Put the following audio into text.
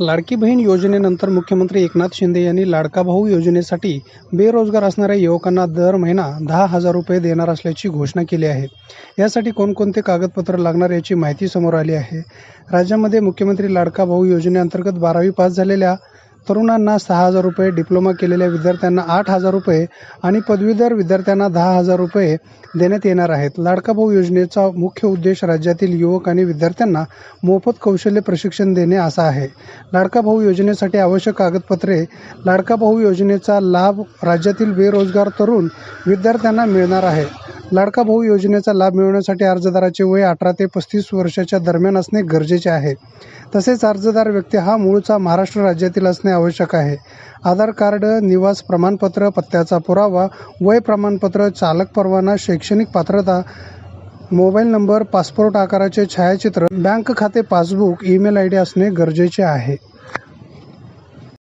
लाडकी बहीण योजनेनंतर मुख्यमंत्री एकनाथ शिंदे यांनी लाडका भाऊ योजनेसाठी बेरोजगार असणाऱ्या युवकांना दर महिना 10,000 रुपये देणार असल्याची घोषणा केली आहे. यासाठी कोणकोणते कागदपत्र लागणार याची माहिती समोर आली आहे. राज्यामध्ये मुख्यमंत्री लाडका भाऊ योजनेअंतर्गत 12वी पास झालेल्या तरुणांना 6,000 रुपये, डिप्लोमा केलेल्या विद्यार्थ्यांना 8,000 रुपये आणि पदवीधर विद्यार्थ्यांना 10,000 रुपये देण्यात येणार आहेत. लाडका भाऊ योजनेचा मुख्य उद्देश राज्यातील युवक आणि विद्यार्थ्यांना मोफत कौशल्य प्रशिक्षण देणे असा आहे. लाडका भाऊ योजनेसाठी आवश्यक कागदपत्रे. लाडका भाऊ योजनेचा लाभ राज्यातील बेरोजगार तरुण विद्यार्थ्यांना मिळणार आहे. लाडका भाऊ योजनेचा लाभ मिळवण्यासाठी अर्जदाराचे वय 18 ते 35 वर्षाच्या दरम्यान असणे गरजेचे आहे. तसेच अर्जदार व्यक्ती हा मूळचा महाराष्ट्र राज्यातील असणे आवश्यक आहे. आधार कार्ड, निवास प्रमाणपत्र, पत्त्याचा पुरावा, वय प्रमाणपत्र, चालक परवाना, शैक्षणिक पात्रता, मोबाईल नंबर, पासपोर्ट आकाराचे छायाचित्र, बँक खाते पासबुक, ईमेल ID असणे गरजेचे आहे.